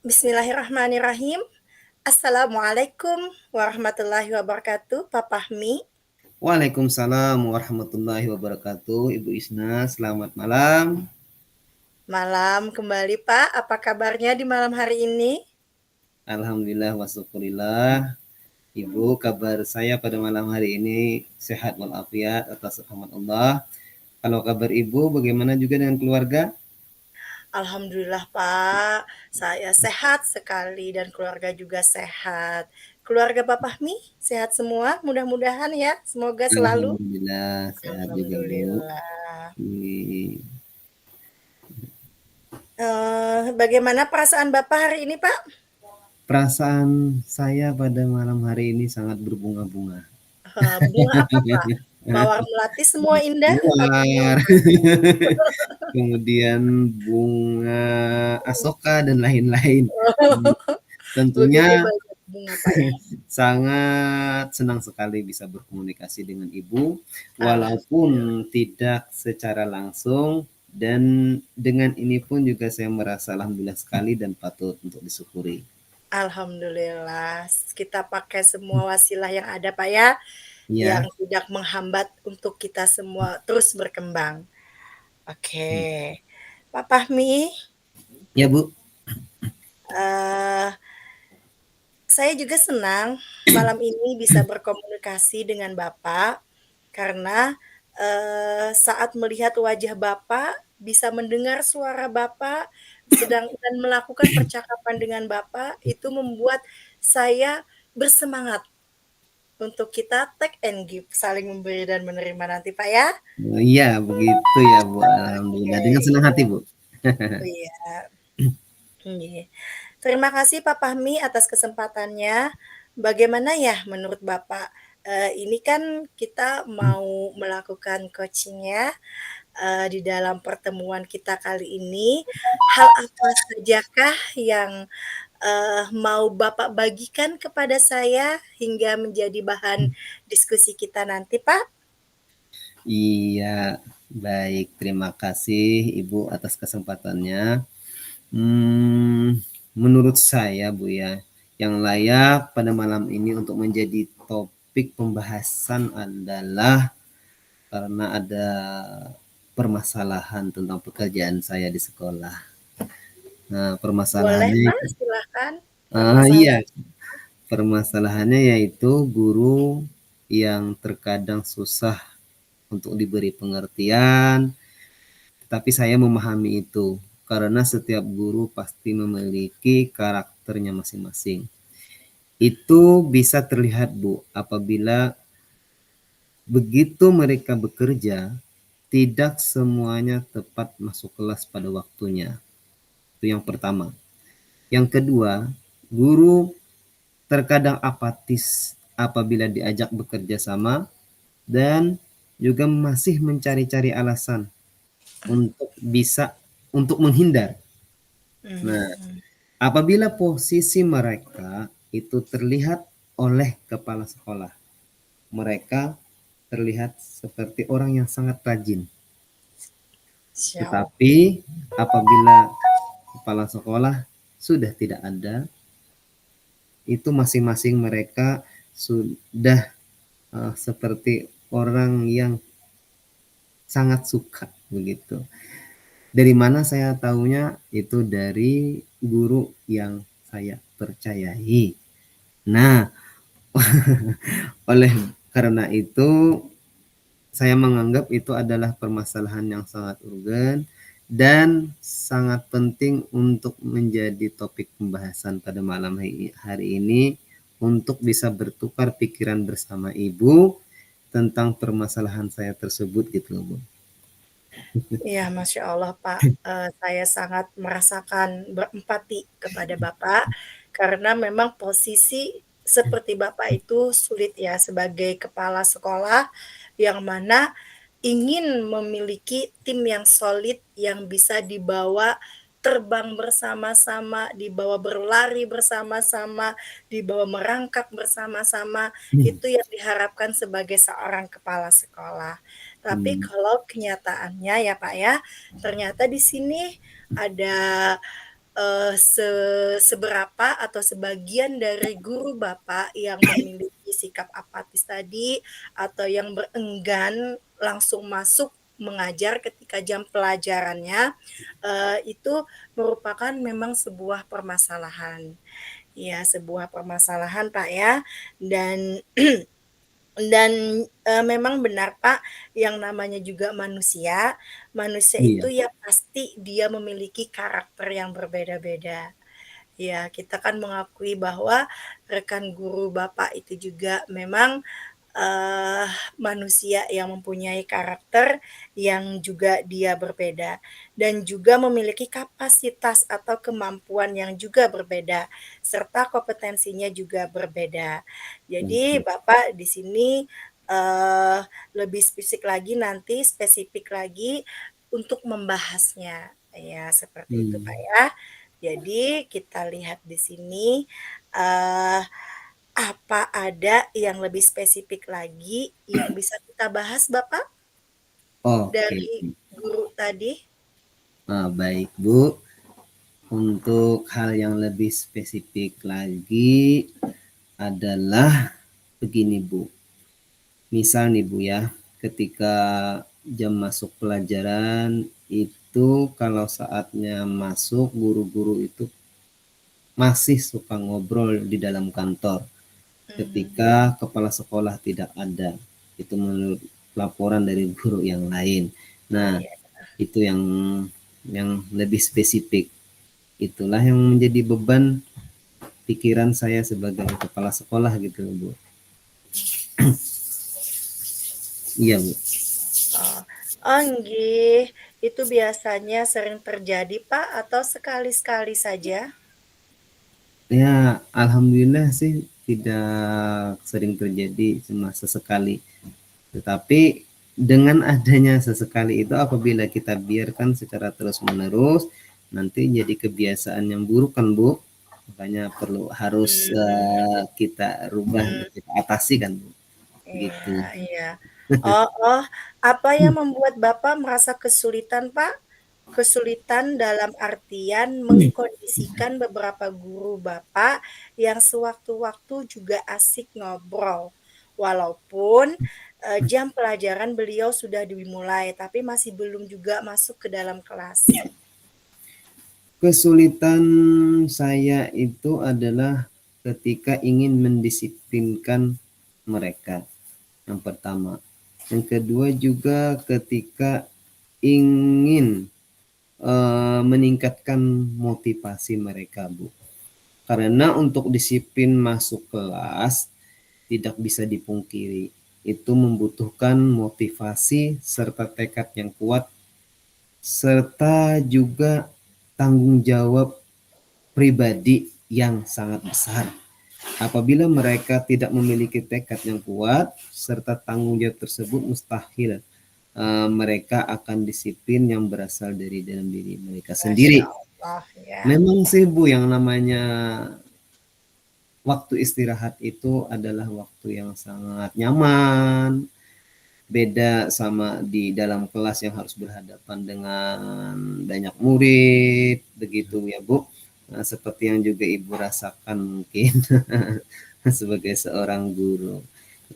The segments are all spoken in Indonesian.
Bismillahirrahmanirrahim. Assalamualaikum warahmatullahi wabarakatuh, Pak Fahmi. Waalaikumsalam warahmatullahi wabarakatuh. Ibu Isna, selamat malam. Malam kembali, Pak. Apa kabarnya di malam hari ini? Alhamdulillah wa syukurillah. Ibu, kabar saya pada malam hari ini sehat walafiat atas rahmat Allah. Kalau kabar Ibu bagaimana juga dengan keluarga? Alhamdulillah, Pak. Saya sehat sekali dan keluarga juga sehat. Keluarga Pak Fahmi sehat semua, mudah-mudahan ya. Semoga selalu. Alhamdulillah sehat juga Bu. Alhamdulillah. Ini Bagaimana perasaan Bapak hari ini, Pak? perasaan saya pada malam hari ini sangat berbunga-bunga. Bunga apa, Pak? Mawar melati semua indah atau Luar. Kemudian bunga asoka dan lain-lain. begitu Tentunya banyak bunga, Pak, ya? sangat senang sekali bisa berkomunikasi dengan Ibu, walaupun Alhamdulillah. tidak secara langsung, dan dengan ini pun juga saya merasa alhamdulillah sekali dan patut untuk disyukuri. Alhamdulillah, kita pakai semua wasilah yang ada, Pak, ya, yang Ya, tidak menghambat untuk kita semua terus berkembang. Oke, Pak Fahmi, ya Bu. eee, saya juga senang malam ini bisa berkomunikasi dengan Bapak, karena, saat melihat wajah Bapak, bisa mendengar suara Bapak, dan melakukan percakapan dengan Bapak, itu membuat saya bersemangat untuk kita take and give, saling memberi dan menerima nanti, Pak, ya. Iya begitu ya Bu, alhamdulillah Oke, dengan senang hati Bu. iya, iya. Terima kasih Pak Fahmi atas kesempatannya. Bagaimana ya menurut Bapak, ini kan kita mau melakukan coaching ya, di dalam pertemuan kita kali ini, hal apa sajakah yang, mau Bapak bagikan kepada saya hingga menjadi bahan diskusi kita nanti, Pak? Iya, baik, terima kasih Ibu atas kesempatannya. Hmm, menurut saya Bu ya, yang layak pada malam ini untuk menjadi topik pembahasan adalah karena ada permasalahan tentang pekerjaan saya di sekolah. Nah, Boleh, permasalahannya Pak, silakan. iya, Permasalahan permasalahannya yaitu guru yang terkadang susah untuk diberi pengertian, tapi saya memahami itu karena setiap guru pasti memiliki karakternya masing-masing. Itu bisa terlihat Bu apabila begitu mereka bekerja tidak semuanya tepat masuk kelas pada waktunya. Itu yang pertama. Yang kedua, guru terkadang apatis apabila diajak bekerja sama dan juga masih mencari-cari alasan untuk menghindar. Nah, mhm, apabila posisi mereka itu terlihat oleh kepala sekolah, mereka terlihat seperti orang yang sangat rajin. siap. Tetapi apabila kepala sekolah sudah tidak ada, itu masing-masing mereka sudah seperti orang yang sangat suka begitu. Dari mana saya tahunya? Itu dari guru yang saya percayai. Nah, oleh karena itu saya menganggap itu adalah permasalahan yang sangat urgen dan sangat penting untuk menjadi topik pembahasan pada malam hari ini untuk bisa bertukar pikiran bersama Ibu tentang permasalahan saya tersebut gitu loh Bu. Iya, Masya Allah, Pak, saya sangat merasakan berempati kepada Bapak, karena memang posisi seperti Bapak itu sulit ya sebagai kepala sekolah, yang mana ingin memiliki tim yang solid yang bisa dibawa terbang bersama-sama, dibawa berlari bersama-sama, dibawa merangkak bersama-sama, itu yang diharapkan sebagai seorang kepala sekolah. Tapi kalau kenyataannya ya Pak ya, ternyata di sini ada seberapa atau sebagian dari guru Bapak yang memiliki sikap apatis tadi, atau yang berenggan langsung masuk mengajar ketika jam pelajarannya, itu merupakan memang sebuah permasalahan. Ya, sebuah permasalahan, Pak, ya, dan memang benar, Pak, yang namanya juga manusia, manusia itu Iya, ya pasti dia memiliki karakter yang berbeda-beda. Ya, kita kan mengakui bahwa rekan guru Bapak itu juga memang eee, manusia yang mempunyai karakter yang juga dia berbeda, dan juga memiliki kapasitas atau kemampuan yang juga berbeda, serta kompetensinya juga berbeda. Jadi betul. Bapak di sini, eee, lebih spesifik lagi untuk membahasnya. Ya, seperti itu, Pak, Mmm. ya. Jadi kita lihat di sini, eee apa ada yang lebih spesifik lagi yang bisa kita bahas, Bapak, Oke. dari guru tadi? Baik, Bu. Untuk hal yang lebih spesifik lagi adalah begini, Bu. Misal nih, Bu, ya, ketika jam masuk pelajaran itu kalau saatnya masuk, guru-guru itu masih suka ngobrol di dalam kantor Mmm, ketika kepala sekolah tidak ada. Itu menurut laporan dari guru yang lain. oh Nah, iya, itu yang lebih spesifik. Itulah yang menjadi beban pikiran saya sebagai kepala sekolah gitu, Bu. Iya, Bu. oh. Oh nggih, itu biasanya sering terjadi, Pak, atau sekali-sekali saja? Ya, alhamdulillah sih tidak sering terjadi, cuma sesekali. Tetapi dengan adanya sesekali itu apabila kita biarkan secara terus-menerus, nanti jadi kebiasaan yang buruk kan, Bu. Makanya harus Mmm, kita rubah dan mhm, kita atasi kan, Bu, iya gitu. iya. Oh oh, apa yang membuat Bapak merasa kesulitan, Pak? Kesulitan dalam artian mengkondisikan beberapa guru Bapak yang sewaktu-waktu juga asik ngobrol. Walaupun, jam pelajaran beliau sudah dimulai, tapi masih belum juga masuk ke dalam kelas. Kesulitan saya itu adalah ketika ingin mendisiplinkan mereka, yang pertama. Yang kedua juga ketika ingin, meningkatkan motivasi mereka, Bu. Karena untuk disiplin masuk kelas tidak bisa dipungkiri, itu membutuhkan motivasi serta tekad yang kuat, serta juga tanggung jawab pribadi yang sangat besar. Apabila mereka tidak memiliki tekad yang kuat serta tanggung jawab tersebut, mustahil mereka akan disiplin yang berasal dari dalam diri mereka Masya sendiri. Allah, ya. Memang sih, Bu, yang namanya waktu istirahat itu adalah waktu yang sangat nyaman, beda sama di dalam kelas yang harus berhadapan dengan banyak murid, begitu ya, Bu. Nah, seperti yang juga Ibu rasakan mungkin sebagai seorang guru.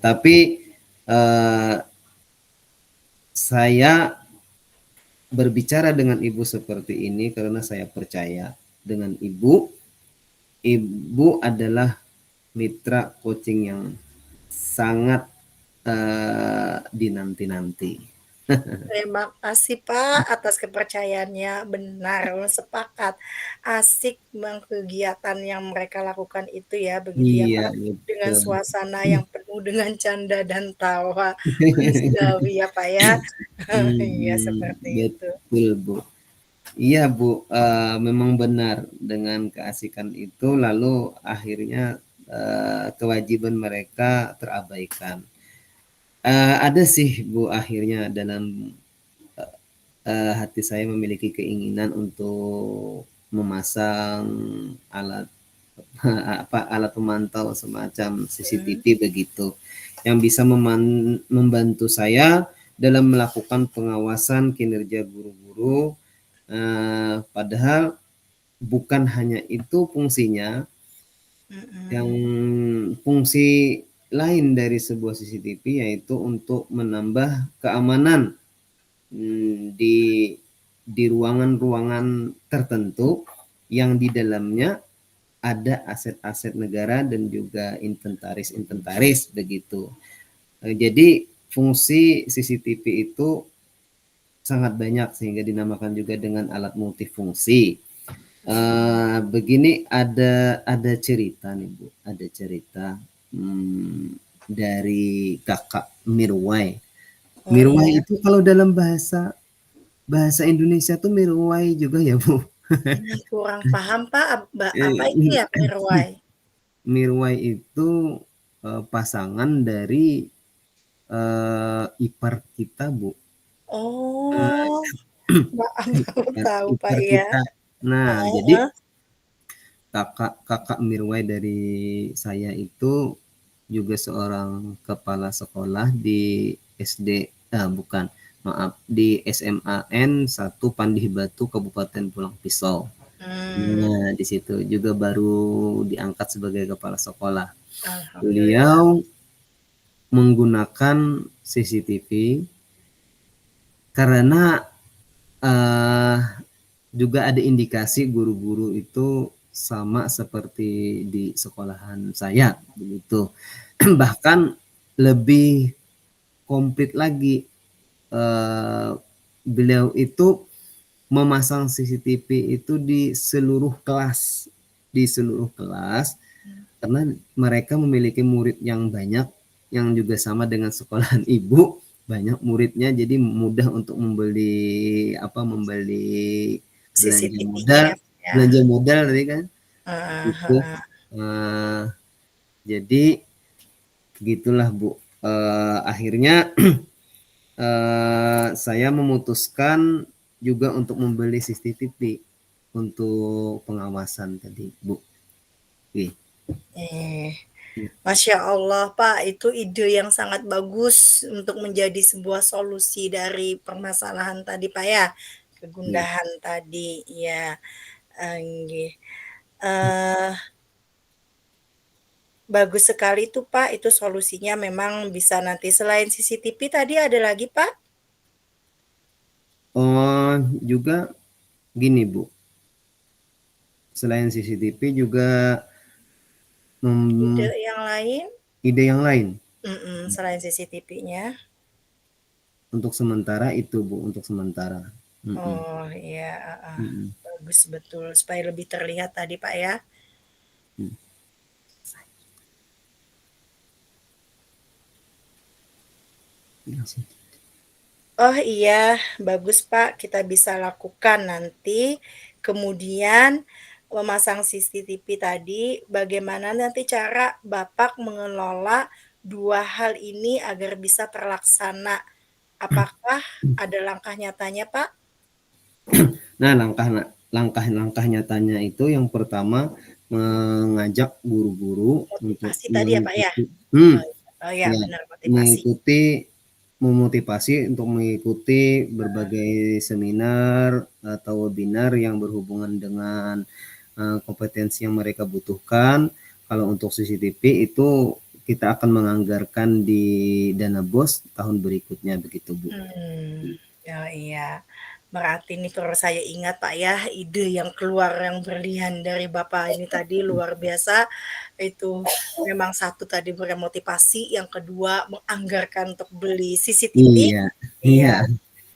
Tapi eh, saya berbicara dengan Ibu seperti ini karena saya percaya dengan Ibu. Ibu adalah mitra coaching yang sangat dinanti-nanti. Terima kasih Pak atas kepercayaannya, benar, sepakat. Asik kegiatan yang mereka lakukan itu ya, begitu ya Iya, Pak, dengan betul. suasana yang penuh dengan canda dan tawa manusiawi ya Pak ya. Iya seperti itu. Betul, Bu. Iya, Bu, memang benar dengan keasikan itu lalu akhirnya, kewajiban mereka terabaikan. Ada sih, Bu, akhirnya dalam, hati saya memiliki keinginan untuk memasang alat, alat pemantau semacam Mhm, CCTV begitu, yang bisa membantu saya dalam melakukan pengawasan kinerja guru-guru, padahal bukan hanya itu fungsinya, yang Mhm. fungsi lain dari sebuah CCTV yaitu untuk menambah keamanan di ruangan-ruangan tertentu yang di dalamnya ada aset-aset negara dan juga inventaris-inventaris begitu. Jadi fungsi CCTV itu sangat banyak sehingga dinamakan juga dengan alat multifungsi. Begini ada cerita nih Bu, ada cerita dari kakak Mirwai. Oh Mirwai iya? itu kalau dalam bahasa bahasa Indonesia tuh Mirwai juga ya Bu. Kurang paham Pak, apa itu Eh, ya Mirwai? Mirwai itu pasangan dari ipar kita Bu. Eh, Oh, baru tahu Pak ipar ya. kita. Nah, Heeh jadi heeh. kakak kakak Mirwai dari saya itu juga seorang kepala sekolah di SD, bukan, maaf, di SMAN 1 Pandih Batu Kabupaten Pulang Pisau. Mmm, Nah, di situ juga baru diangkat sebagai kepala sekolah. alhamdulillah. Beliau menggunakan CCTV karena eh, juga ada indikasi guru-guru itu sama seperti di sekolahan saya begitu. Bahkan lebih komplit lagi, eh, beliau itu memasang CCTV itu di seluruh kelas karena mereka memiliki murid yang banyak yang juga sama dengan sekolahan ibu, banyak muridnya jadi mudah untuk membeli belanja CCTV-nya modal ya Pak ya? belanja modal tadi kan Heeh itu. heeh. Eh, jadi gitulah Bu. Akhirnya saya memutuskan juga untuk membeli CCTV untuk pengawasan tadi Bu. Oke. Eh, Masya Allah Pak, itu ide yang sangat bagus untuk menjadi sebuah solusi dari permasalahan tadi Pak ya, Ya. kegundahan tadi, iya, nggih. Eee, Bagus sekali tuh Pak, itu solusinya memang bisa nanti selain CCTV tadi ada lagi Pak? Oh, juga gini Bu, selain CCTV juga Ide mem- yang lain? ide yang lain. Selain CCTV-nya. Untuk sementara itu Bu, untuk sementara. Mm-mm. Oh, iya, heeh, Mm-mm. bagus betul, supaya lebih terlihat tadi, Pak, ya. Mm. Oh, iya, bagus, Pak, kita bisa lakukan nanti. Kemudian memasang CCTV tadi, bagaimana nanti cara Bapak mengelola 2 hal ini agar bisa terlaksana? Apakah ada langkah nyatanya, Pak? Nah, langkah-langkah nyatanya itu yang pertama mengajak guru-guru untuk Motivasi tadi ya, Pak, ya? mengikuti, Oh, iya, ya, benar, motivasi. mengikuti, memotivasi untuk mengikuti berbagai seminar atau webinar yang berhubungan dengan kompetensi yang mereka butuhkan. Kalau untuk CCTV itu kita akan menganggarkan di dana BOS tahun berikutnya begitu Bu. Oh iya. Berarti ini kalau saya ingat Pak ya, ide yang keluar yang berlian dari Bapak ini tadi luar biasa. Itu memang satu tadi memotivasi, yang kedua menganggarkan untuk beli CCTV. Iya, Iya, iya,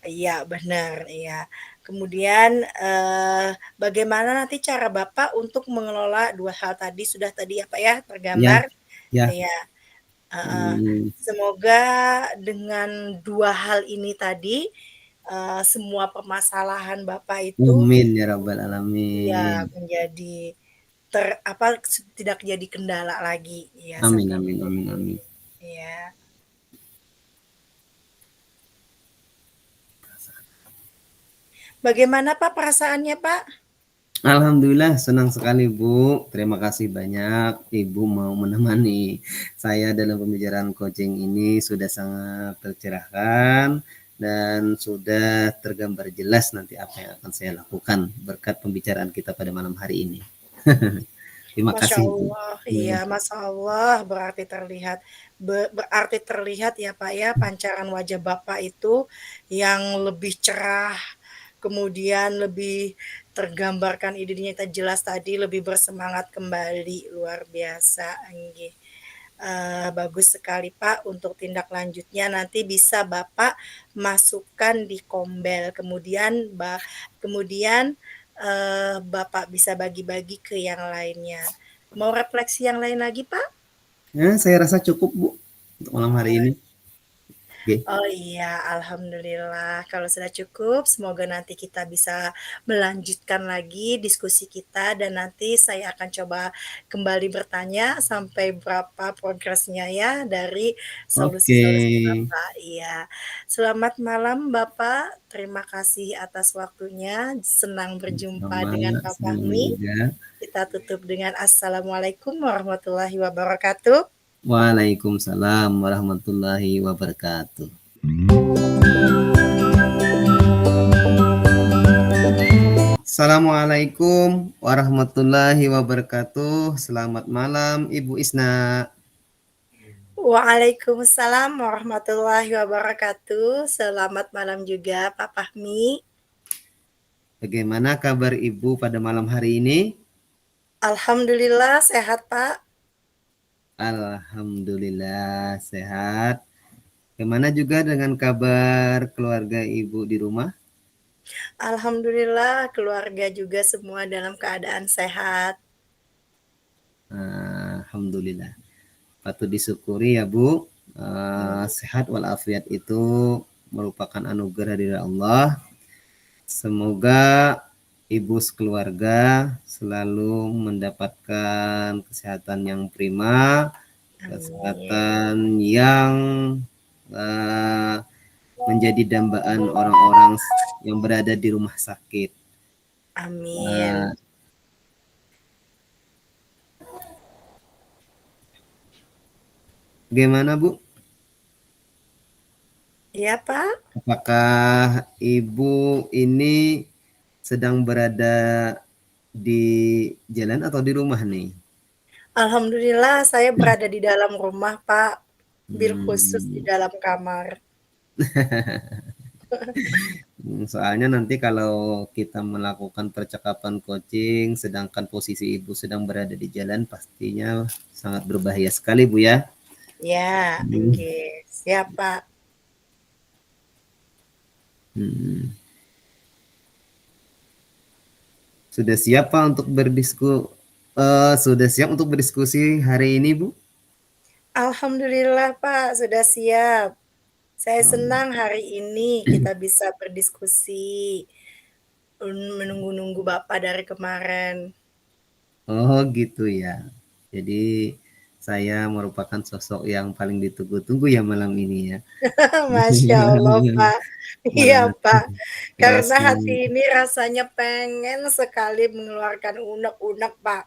iya benar, iya. Kemudian, bagaimana nanti cara Bapak untuk mengelola 2 hal tadi sudah tadi ya Pak ya, ya, tergambar. ya. Iya. Heeh, Hmm, semoga dengan 2 hal ini tadi, semua permasalahan Bapak itu amin ya rabbal iya alamin. menjadi tidak jadi kendala lagi, iya Amin, seperti amin, amin, itu, amin. iya. Bagaimana Pak perasaannya Pak? Alhamdulillah senang sekali Bu. Terima kasih banyak Ibu mau menemani saya dalam pembicaraan coaching ini sudah sangat tercerahkan dan sudah tergambar jelas nanti apa yang akan saya lakukan berkat pembicaraan kita pada malam hari ini. Terima Masya kasih, Bu. Allah, Hmm. iya, Masya Allah, berarti terlihat ya Pak ya, pancaran wajah Bapak itu yang lebih cerah, kemudian lebih tergambarkan idenya jelas tadi, lebih bersemangat kembali, luar biasa, nggih. Bagus sekali Pak, untuk tindak lanjutnya nanti bisa Bapak masukkan di Kombel, kemudian Bapak bisa bagi-bagi ke yang lainnya. Mau refleksi yang lain lagi, Pak? Ya, saya rasa cukup, Bu, untuk malam hari Oh ini. Oke. Oh iya, alhamdulillah. Kalau sudah cukup, semoga nanti kita bisa melanjutkan lagi diskusi kita dan nanti saya akan coba kembali bertanya sampai berapa progresnya ya dari Oke. solusi-solusi Bapak. Iya. Selamat malam Bapak. Terima kasih atas waktunya. Senang berjumpa Sama, dengan Pak senang Fahmi. juga. Kita tutup dengan Assalamualaikum warahmatullahi wabarakatuh. Waalaikumsalam warahmatullahi wabarakatuh. Assalamualaikum warahmatullahi wabarakatuh. Selamat malam, Ibu Isna. Waalaikumsalam warahmatullahi wabarakatuh. Selamat malam juga Pak Fahmi. Bagaimana kabar Ibu pada malam hari ini? Alhamdulillah sehat Pak. Alhamdulillah sehat. Bagaimana juga dengan kabar keluarga Ibu di rumah? Alhamdulillah keluarga juga semua dalam keadaan sehat. Alhamdulillah. Patut disyukuri ya Bu. Sehat walafiat itu merupakan anugerah dari Allah. Semoga ibu sekeluarga selalu mendapatkan kesehatan yang prima, Amin. kesehatan yang uh, menjadi dambaan orang-orang yang berada di rumah sakit. Uh, Amin. Bagaimana Bu? Iya Pak. Apakah ibu ini sedang berada di jalan atau di rumah nih? Alhamdulillah saya berada di dalam rumah Pak. Bil khusus di Hmm. dalam kamar. Soalnya nanti kalau kita melakukan percakapan coaching, sedangkan posisi ibu sedang berada di jalan, pastinya sangat berbahaya sekali, Bu ya. Ya, Hmm. nggih. Siap Pak. Hmm. Sudah siap Pak untuk sudah siap untuk berdiskusi hari ini, Bu? Alhamdulillah Pak, sudah siap. Saya Hmm. senang hari ini kita bisa berdiskusi, menunggu-nunggu Bapak dari kemarin. Oh gitu ya. Jadi saya merupakan sosok yang paling ditunggu-tunggu ya malam ini ya. Masya Allah Pak. Iya Malam Pak, karena hati rasanya. ini rasanya pengen sekali mengeluarkan unek-unek Pak,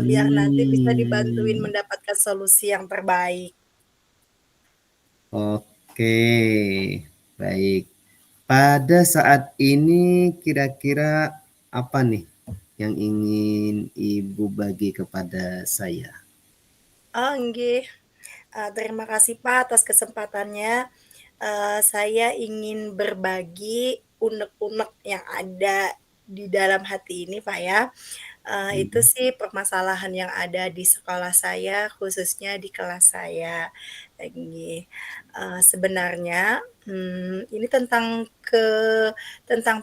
biar nanti bisa dibantuin Hmm. mendapatkan solusi yang terbaik. Oke, baik. Pada saat ini kira-kira apa nih yang ingin Ibu bagi kepada saya? Oh nggih, terima kasih Pak atas kesempatannya. Saya ingin berbagi unek-unek yang ada di dalam hati ini Pak ya. Itu Hmm. sih permasalahan yang ada di sekolah saya, khususnya di kelas saya, nggih. Sebenarnya, ini tentang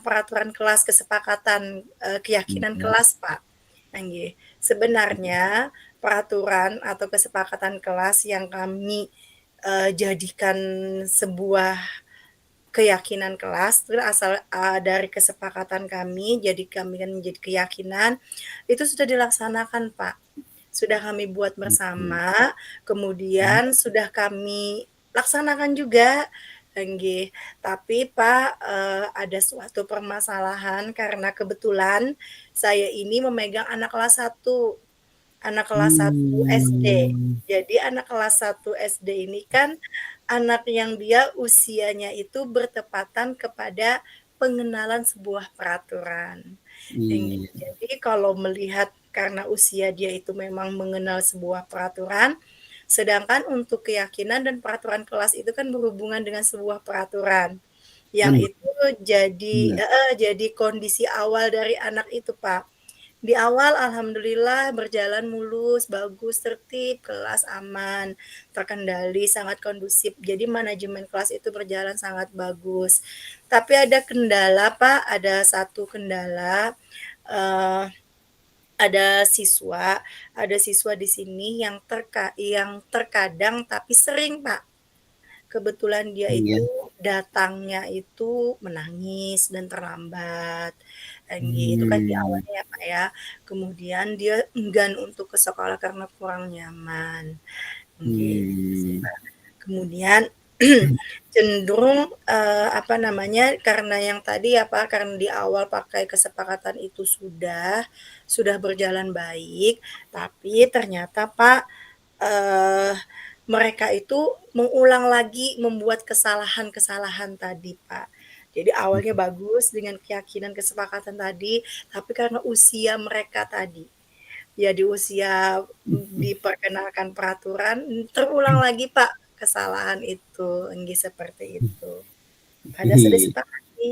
peraturan kelas, kesepakatan, keyakinan Ya. kelas, Pak, nggih. Sebenarnya peraturan atau kesepakatan kelas yang kami, jadikan sebuah keyakinan kelas itu asal dari kesepakatan kami, jadi kami kan menjadi keyakinan, itu sudah dilaksanakan, Pak. Sudah kami buat Oke. bersama, kemudian sudah kami laksanakan juga, nggih. Tapi Pak, ada suatu permasalahan karena kebetulan saya ini memegang anak kelas satu SD. Hmm. Jadi anak kelas satu SD ini kan anak yang dia usianya itu bertepatan kepada pengenalan sebuah peraturan. Iya, Jadi kalau melihat karena usia dia itu memang mengenal sebuah peraturan, sedangkan untuk keyakinan dan peraturan kelas itu kan berhubungan dengan sebuah peraturan, yang benar itu jadi benar. jadi kondisi awal dari anak itu, Pak. Di awal alhamdulillah berjalan mulus, bagus, tertib, kelas aman, terkendali, sangat kondusif. Jadi manajemen kelas itu berjalan sangat bagus. Tapi ada kendala, Pak, ada satu kendala, eee, ada siswa di sini yang terkadang tapi sering, Pak, kebetulan dia Iya, itu datangnya itu menangis dan terlambat, gitu kan di mmm, awalnya ya, Pak, ya. Kemudian dia enggan untuk ke sekolah karena kurang nyaman, gitu sih, mmm, Pak. Kemudian cenderung, apa namanya, karena yang tadi ya, Pak, karena di awal pakai kesepakatan itu sudah berjalan baik, tapi ternyata, Pak, eee, mereka itu mengulang lagi membuat kesalahan-kesalahan tadi, Pak. Jadi awalnya bagus dengan keyakinan kesepakatan tadi, tapi karena usia mereka tadi, ya di usia diperkenalkan peraturan, terulang lagi, Pak, kesalahan itu, seperti itu. Padahal sudah iya. sepakati.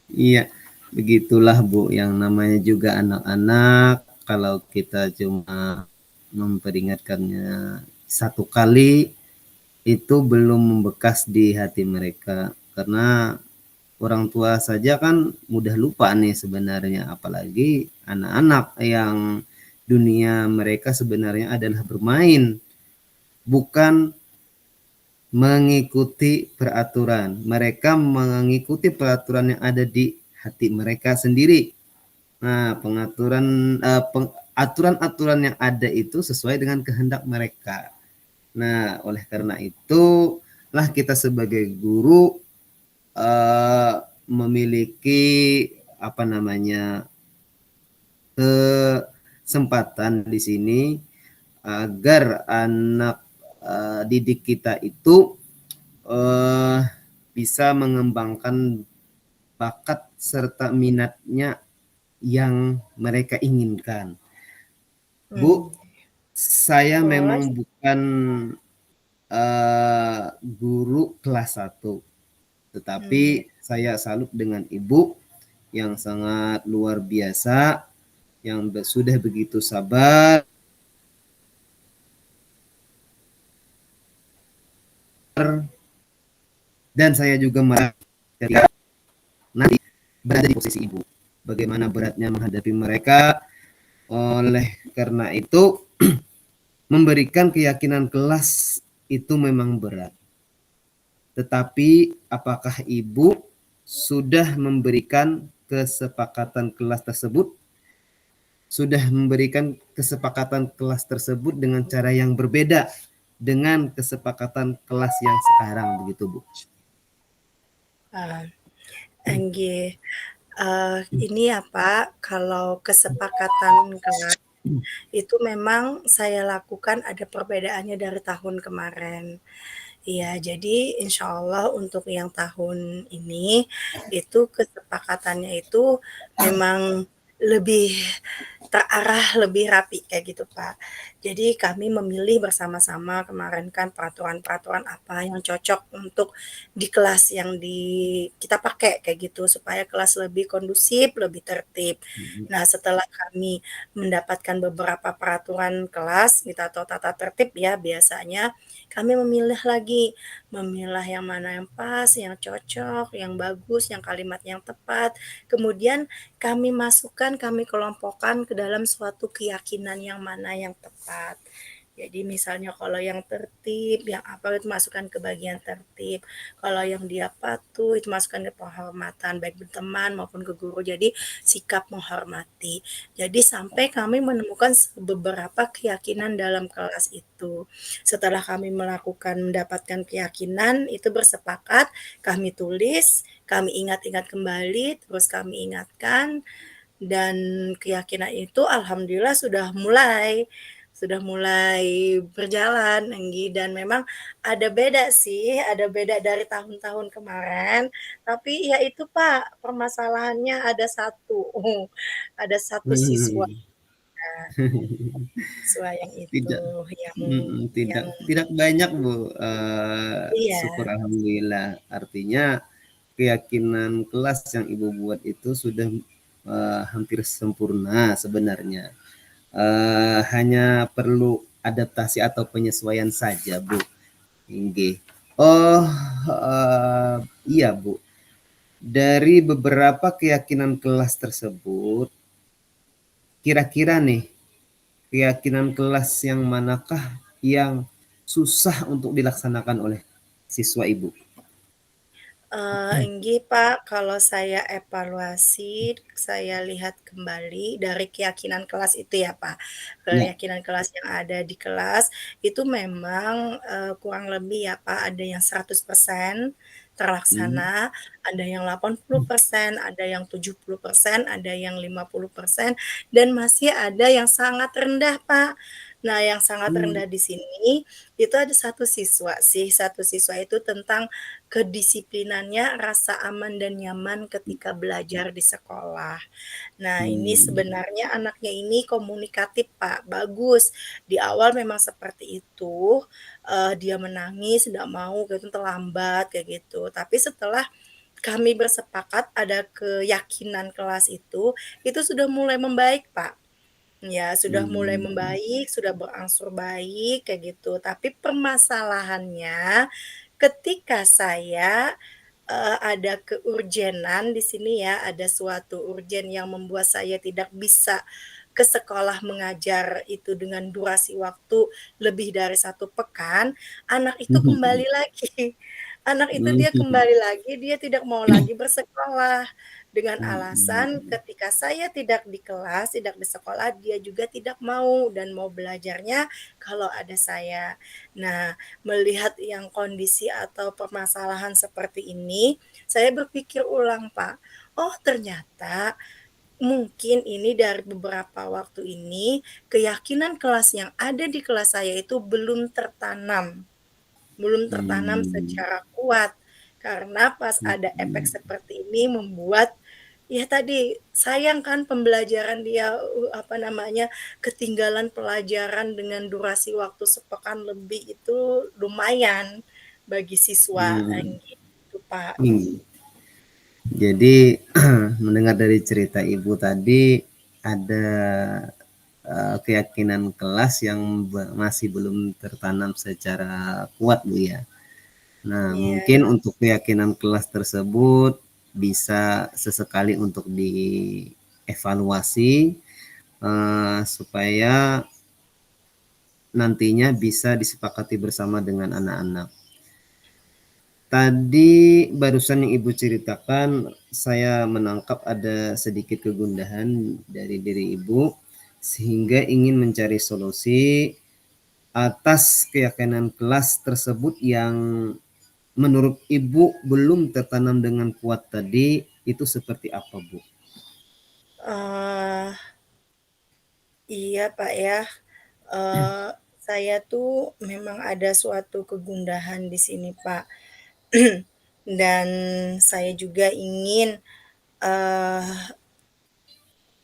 Iya, begitulah Bu, yang namanya juga anak-anak, kalau kita cuma memperingatkannya satu kali, itu belum membekas di hati mereka. Karena orang tua saja kan mudah lupa nih sebenarnya, apalagi anak-anak yang dunia mereka sebenarnya adalah bermain, bukan mengikuti peraturan. Mereka mengikuti peraturan yang ada di hati mereka sendiri. Nah, aturan-aturan yang ada itu sesuai dengan kehendak mereka. Nah, oleh karena itu lah kita sebagai guru uh, memiliki apa namanya kesempatan di sini agar anak didik kita itu uh, bisa mengembangkan bakat serta minatnya yang mereka inginkan. Mmm, Bu, saya boleh. memang bukan guru kelas satu, Mmm, tetapi saya salut dengan Ibu yang sangat luar biasa, yang sudah begitu sabar, dan saya juga merasa ketika nanti berada di posisi Ibu. Bagaimana beratnya menghadapi mereka, oleh karena itu memberikan keyakinan kelas itu memang berat. Tetapi apakah Ibu sudah memberikan kesepakatan kelas tersebut? Sudah memberikan kesepakatan kelas tersebut dengan cara yang berbeda dengan kesepakatan kelas yang sekarang begitu, Bu? ah, enggih. Ini ya, Pak, kalau kesepakatan kelas itu memang saya lakukan ada perbedaannya dari tahun kemarin. Iya, jadi insya Allah untuk yang tahun ini, itu kesepakatannya itu memang lebih terarah, lebih rapi kayak gitu, Pak. Jadi kami memilih bersama-sama kemarin kan peraturan-peraturan apa yang cocok untuk di kelas yang kita pakai kayak gitu, supaya kelas lebih kondusif, lebih tertib. Nah, setelah kami mendapatkan beberapa peraturan kelas gitu atau tata tertib ya biasanya, kami memilah yang mana yang pas, yang cocok, yang bagus, yang kalimat yang tepat. Kemudian kami kelompokkan ke dalam suatu keyakinan yang mana yang tepat. Jadi misalnya kalau yang tertib, yang apa itu masukkan ke bagian tertib. Kalau yang dia patuh itu masukkan ke penghormatan baik berteman maupun ke guru. Jadi sikap menghormati. Jadi sampai kami menemukan beberapa keyakinan dalam kelas itu. Setelah kami mendapatkan keyakinan itu bersepakat, kami tulis, kami ingat-ingat kembali, terus kami ingatkan dan keyakinan itu alhamdulillah sudah mulai sudah mulai berjalan, Enggi, dan memang ada beda sih, ada beda dari tahun-tahun kemarin, tapi ya itu, Pak, permasalahannya ada satu, ada satu siswa Hmm. siswa yang itu, Tidak yang yang tidak banyak, Bu, syukur iya, alhamdulillah. Artinya keyakinan kelas yang Ibu buat itu sudah, hampir sempurna sebenarnya. Hanya perlu adaptasi atau penyesuaian saja, Bu. Inggih. Oh, iya, Bu. Dari beberapa keyakinan kelas tersebut, kira-kira nih, keyakinan kelas yang manakah yang susah untuk dilaksanakan oleh siswa Ibu? Enggih, Pak, kalau saya evaluasi, saya lihat kembali dari keyakinan kelas itu ya, Pak. Ya. Keyakinan kelas yang ada di kelas itu memang, kurang lebih ya, Pak, ada yang 100% Mmm. terlaksana, ada yang 80%, ada yang 70%, ada yang 50%, dan masih ada yang sangat rendah, Pak. Nah, yang sangat Mmm. rendah di sini, itu ada satu siswa sih, satu siswa itu tentang kedisiplinannya, rasa aman dan nyaman ketika belajar di sekolah. Nah, ini Mmm. sebenarnya anaknya ini komunikatif, Pak, bagus. Di awal memang seperti itu, dia menangis, tidak mau gitu, terlambat, kayak gitu. Tapi setelah kami bersepakat ada keyakinan kelas itu sudah mulai membaik, Pak. Ya, sudah mulai Mmm. membaik, sudah berangsur baik, kayak gitu. Tapi permasalahannya ketika saya, ada keurgenan di sini ya, ada suatu urgen yang membuat saya tidak bisa ke sekolah mengajar itu dengan durasi waktu lebih dari 1 pekan, anak itu kembali lagi. Anak itu dia Mhm. kembali lagi, dia tidak mau lagi bersekolah. Dengan alasan Mhm. ketika saya tidak di kelas, tidak di sekolah, dia juga tidak mau dan mau belajarnya kalau ada saya. Nah, melihat yang kondisi atau permasalahan seperti ini, saya berpikir ulang, Pak. Oh, ternyata mungkin ini dari beberapa waktu ini, keyakinan kelas yang ada di kelas saya itu belum tertanam Mmm. secara kuat. Karena pas ada efek Mhm. seperti ini membuat, ya tadi, sayang kan pembelajaran dia, apa namanya, ketinggalan pelajaran dengan durasi waktu sepekan lebih itu lumayan bagi siswa, Mmm. gitu, Pak. Mmm. Jadi mendengar dari cerita Ibu tadi ada, keyakinan kelas yang masih belum tertanam secara kuat, Bu, ya. Nah, Iya, mungkin untuk keyakinan kelas tersebut bisa sesekali untuk dievaluasi, supaya nantinya bisa disepakati bersama dengan anak-anak. Tadi barusan yang Ibu ceritakan, saya menangkap ada sedikit kegundahan dari diri Ibu, sehingga ingin mencari solusi atas keyakinan kelas tersebut yang menurut Ibu belum tertanam dengan kuat tadi, itu seperti apa, Bu? eee, iya, Pak, ya, eee, saya tuh memang ada suatu kegundahan di sini, Pak. Dan saya juga ingin, eee,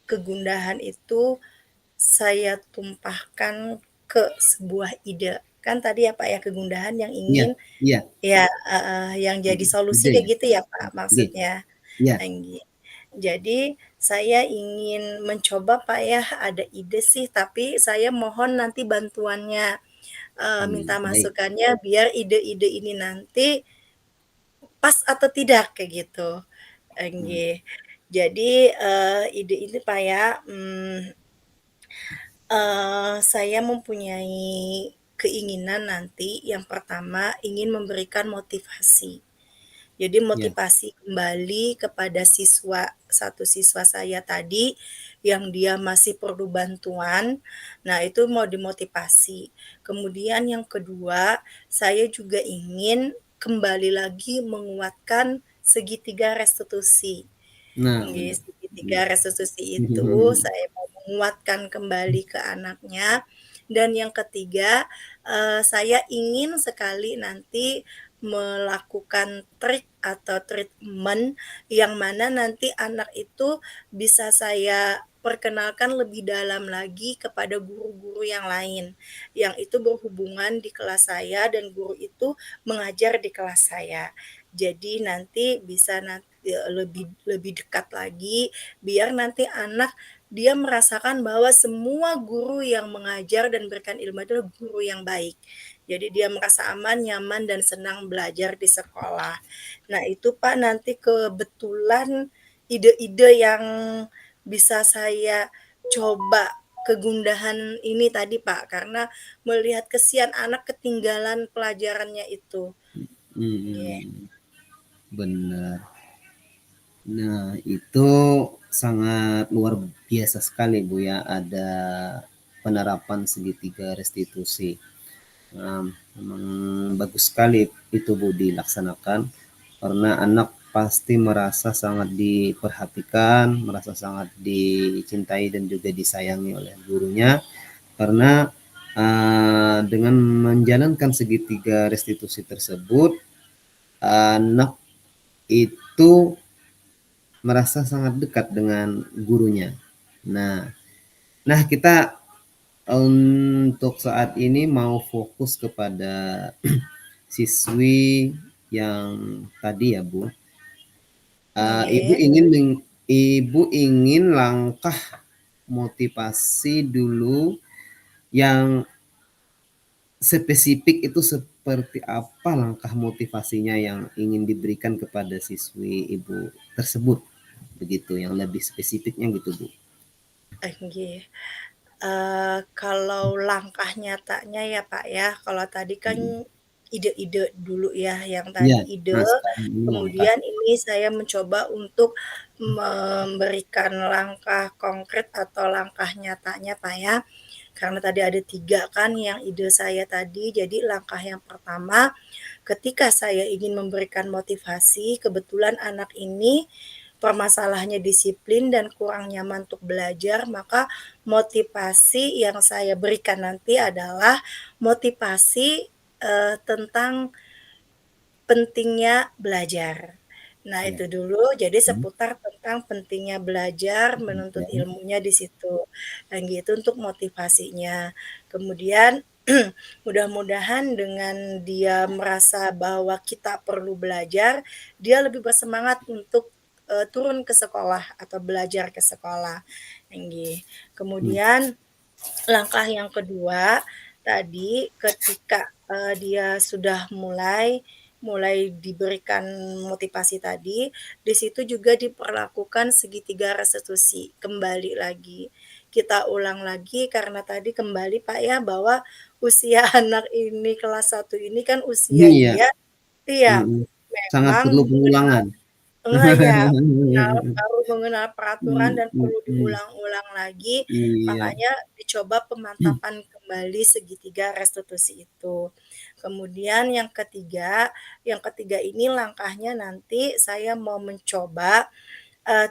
kegundahan itu saya tumpahkan ke sebuah ide. Kan tadi ya, Pak, ya, kegundahan yang Iya, ingin iya, ya heeh, yang jadi mhm, solusi ide kayak ya? gitu ya, Pak, Nggih, maksudnya? iya, Jadi saya ingin mencoba, Pak, ya, ada ide sih, tapi saya mohon nanti bantuannya, minta baik, masukannya biar ide-ide ini nanti pas atau tidak, kayak gitu. mmm, Nggih. Jadi, ide ini, Pak, ya, saya mempunyai keinginan nanti yang pertama ingin memberikan motivasi. Jadi iya, motivasi kembali kepada satu siswa saya tadi yang dia masih perlu bantuan. Nah, itu mau dimotivasi. Kemudian yang kedua, saya juga ingin kembali lagi menguatkan segitiga restitusi. nah Nggih, benar, segitiga iya. restitusi itu saya mau menguatkan kembali ke anaknya, Dan yang ketiga, saya ingin sekali nanti melakukan trik atau treatment yang mana nanti anak itu bisa saya perkenalkan lebih dalam lagi kepada guru-guru yang lain, yang itu berhubungan di kelas saya dan guru itu mengajar di kelas saya. Jadi nanti bisa lebih lebih dekat lagi, biar nanti anak dia merasakan bahwa semua guru yang mengajar dan memberikan ilmu itu adalah guru yang baik. Jadi dia merasa aman, nyaman, dan senang belajar di sekolah. Nah itu Pak, nanti kebetulan ide-ide yang bisa saya coba kegundahan ini tadi Pak, karena melihat kesian anak ketinggalan pelajarannya itu. Iya. Mhm, benar. Nah, itu sangat luar biasa sekali, Bu, ya, ada penerapan segitiga restitusi. Memang bagus sekali itu, Bu, dilaksanakan karena anak pasti merasa sangat diperhatikan, merasa sangat dicintai dan juga disayangi oleh gurunya karena, dengan menjalankan segitiga restitusi tersebut, anak itu merasa sangat dekat dengan gurunya. Nah nah kita untuk saat ini mau fokus kepada siswi yang tadi ya, Bu. Ibu Nggih. ingin Ibu ingin langkah motivasi dulu yang spesifik itu seperti apa langkah motivasinya yang ingin diberikan kepada siswi Ibu tersebut, begitu, yang lebih spesifiknya gitu, Bu? Nggih. Kalau langkah nyatanya ya, Pak, ya, kalau tadi kan Mhm. ide-ide dulu ya, yang Iya, tadi ide, nah sekarang ini langkah. kemudian ini saya mencoba untuk memberikan langkah konkret atau langkah nyatanya, Pak, ya. Karena tadi ada 3 kan yang ide saya tadi. Jadi langkah yang pertama, ketika saya ingin memberikan motivasi, kebetulan anak ini permasalahannya disiplin dan kurang nyaman untuk belajar, maka motivasi yang saya berikan nanti adalah motivasi, tentang pentingnya belajar. Nah, Ya, itu dulu, jadi mhm, seputar tentang pentingnya belajar, menuntut ya, ilmunya di situ, dan gitu untuk motivasinya. Kemudian mudah-mudahan dengan dia merasa bahwa kita perlu belajar, dia lebih bersemangat untuk, turun ke sekolah atau belajar ke sekolah, nggih. mmm, Kemudian langkah yang kedua, tadi ketika, dia sudah mulai mulai diberikan motivasi tadi, di situ juga diperlakukan segitiga restitusi, kembali lagi. Kita ulang lagi karena tadi kembali Pak ya, bahwa usia anak ini kelas 1 ini kan usia iya, dia iya, mhm, sangat memang perlu pengulangan. ya, baru mengenal peraturan dan Mhm, perlu mhm, diulang-ulang lagi, iya, makanya dicoba pemantapan kembali segitiga restitusi itu. Kemudian yang ketiga ini langkahnya nanti saya mau mencoba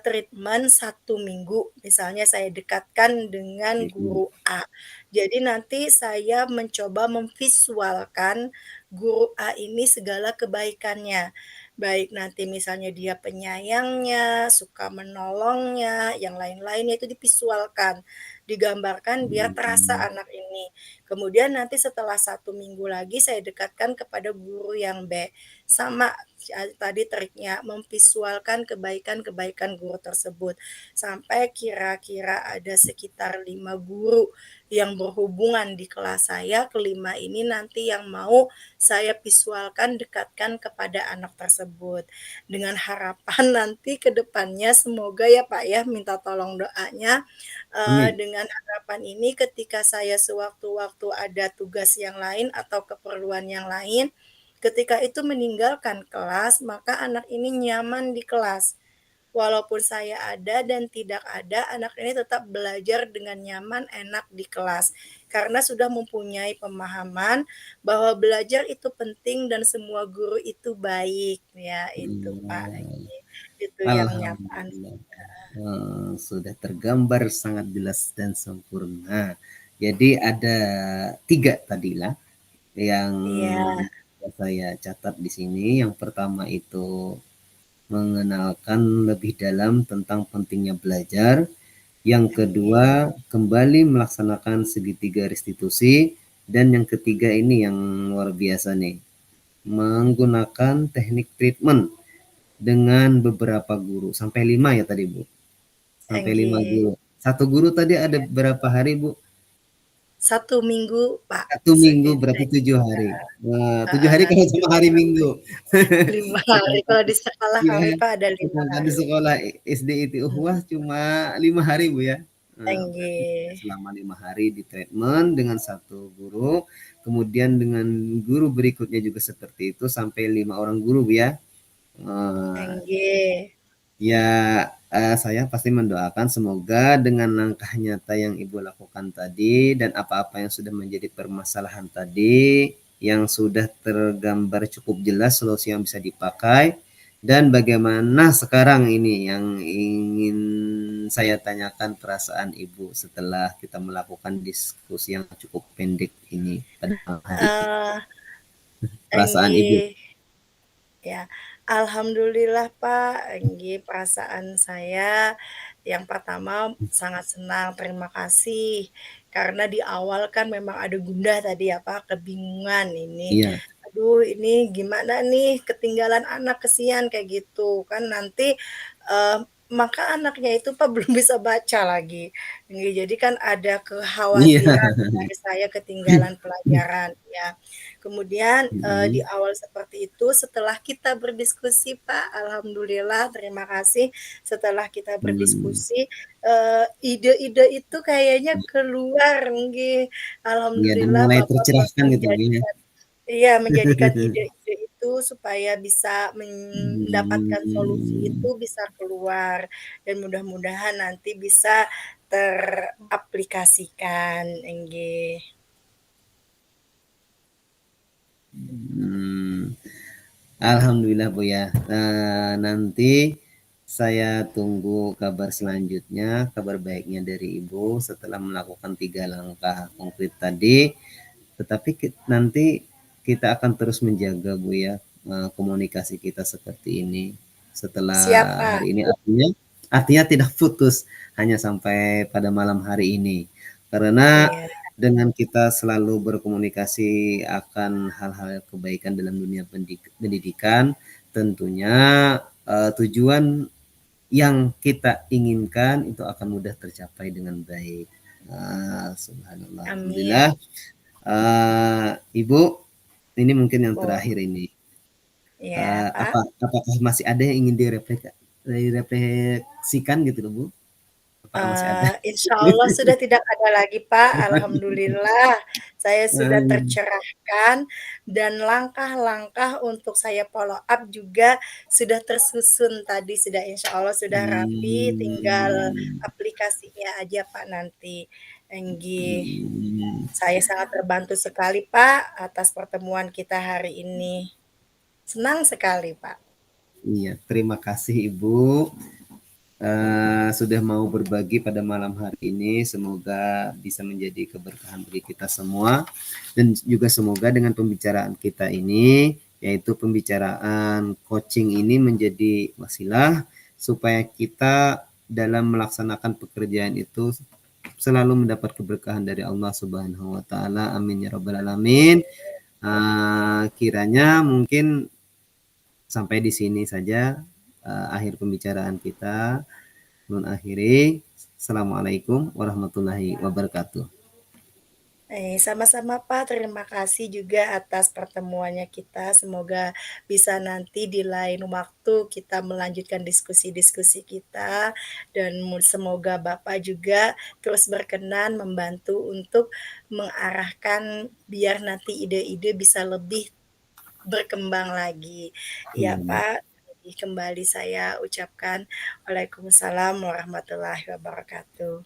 treatment 1 minggu, misalnya saya dekatkan dengan mhm, guru A. Jadi nanti saya mencoba memvisualkan guru A ini segala kebaikannya. Baik nanti misalnya dia penyayangnya, suka menolongnya, yang lain-lainnya itu divisualkan, digambarkan biar terasa mhm, anak ini. Kemudian nanti setelah 1 minggu lagi saya dekatkan kepada guru yang B. Sama tadi triknya, memvisualkan kebaikan-kebaikan guru tersebut. Sampai kira-kira ada sekitar 5 guru yang berhubungan di kelas saya, kelima ini nanti yang mau saya visualkan, dekatkan kepada anak tersebut. Dengan harapan nanti ke depannya semoga ya Pak ya, minta tolong doanya, amin, dengan harapan ini ketika saya sewaktu-waktu ada tugas yang lain atau keperluan yang lain, ketika itu meninggalkan kelas, maka anak ini nyaman di kelas. Walaupun saya ada dan tidak ada, anak ini tetap belajar dengan nyaman, enak di kelas. Karena sudah mempunyai pemahaman bahwa belajar itu penting dan semua guru itu baik. Ya, itu Pak, iya, itu yang nyata. alhamdulillah, sudah tergambar sangat jelas dan sempurna. Jadi ada 3 tadilah yang Iya, saya catat di sini. Yang pertama itu mengenalkan lebih dalam tentang pentingnya belajar. Yang oke, kedua, kembali melaksanakan segitiga restitusi. Dan yang ketiga ini yang luar biasa nih, menggunakan teknik treatment dengan beberapa guru. Sampai 5 ya tadi, Bu? Sampai 5 oke. guru. Satu guru tadi ada Iya, berapa hari, Bu? 1 minggu, Pak, 1 minggu berarti segitu. 7 hari. Wah, 7 hari Heeh, kalau sama 7 hari sampai Minggu. 5 hari. Sedangkan Kalau di sekolah iya, kami, Pak, ada 5 sedangkan di hari. sekolah SD itu Mhm, cuma 5 hari, Bu, ya. Berarti sudah enggih, selama 5 hari di treatment dengan satu guru, kemudian dengan guru berikutnya juga seperti itu sampai 5 orang guru, Bu, ya. Eee enggih. Ya, saya pasti mendoakan semoga dengan langkah nyata yang Ibu lakukan tadi dan apa-apa yang sudah menjadi permasalahan tadi, yang sudah tergambar cukup jelas solusi yang bisa dipakai, dan bagaimana sekarang ini yang ingin saya tanyakan perasaan Ibu setelah kita melakukan diskusi yang cukup pendek ini pada malam hari ini. Eee, Perasaan Ibu. enggih. Ya, alhamdulillah Pak, ini perasaan saya yang pertama sangat senang, terima kasih. Karena di awal kan memang ada gundah tadi ya Pak, kebingungan ini. Iya. Aduh ini gimana nih ketinggalan anak, kesian kayak gitu. Kan nanti, maka anaknya itu Pak belum bisa baca lagi. Ini jadi kan ada Iya. kekhawatiran dari saya ketinggalan pelajaran ya. Kemudian, di Mhm. awal seperti itu setelah kita berdiskusi Pak, alhamdulillah terima kasih setelah kita Mmm, berdiskusi, ide-ide itu kayaknya keluar nggih, iya dan alhamdulillah mulai Bapak tercerahkan gitu, Bu, ya. menjadikan iya, menjadikan ide-ide itu supaya bisa mendapatkan solusi Mmm, itu bisa keluar dan mudah-mudahan nanti bisa teraplikasikan, nggih. mmm, alhamdulillah, Bu, ya. Nanti saya tunggu kabar selanjutnya, kabar baiknya dari Ibu setelah melakukan 3 langkah konkret tadi. Tetapi nanti kita akan terus menjaga, Bu, ya, komunikasi kita seperti ini setelah Siap Pak, hari ini. Artinya tidak putus hanya sampai pada malam hari ini. Karena iya. dengan kita selalu berkomunikasi akan hal-hal kebaikan dalam dunia pendidikan, tentunya, tujuan yang kita inginkan itu akan mudah tercapai dengan baik. Subhanallah, alhamdulillah. Amin. Ibu, ini mungkin yang Boleh. terakhir ini. Iya, Pak. Apakah masih ada yang ingin direfleksikan gitu loh, Bu? Apakah masih ada? Insya Allah sudah tidak ada lagi, Pak, alhamdulillah. Saya sudah Eee, tercerahkan dan langkah-langkah untuk saya follow up juga sudah tersusun tadi, sudah insya Allah sudah rapi, tinggal mmm, aplikasinya aja, Pak, nanti. Enggih, mmm, saya sangat terbantu sekali, Pak, atas pertemuan kita hari ini. Senang sekali, Pak. iya, terima kasih Ibu. Sudah mau berbagi pada malam hari ini. Semoga bisa menjadi keberkahan bagi kita semua dan juga semoga dengan pembicaraan kita ini, yaitu pembicaraan coaching ini menjadi wasilah supaya kita dalam melaksanakan pekerjaan itu selalu mendapat keberkahan dari Allah Subhanahu wa taala. Amin ya rabbal alamin. Kiranya mungkin sampai di sini saja akhir pembicaraan kita. Mengakhiri, Assalamualaikum warahmatullahi wabarakatuh. Sama-sama Pak, terima kasih juga atas pertemuannya kita. Semoga bisa nanti di lain waktu kita melanjutkan diskusi-diskusi kita dan semoga Bapak juga terus berkenan membantu untuk mengarahkan biar nanti ide-ide bisa lebih berkembang lagi. Ya Iya, Pak, jadi kembali saya ucapkan Waalaikumsalam warahmatullahi wabarakatuh.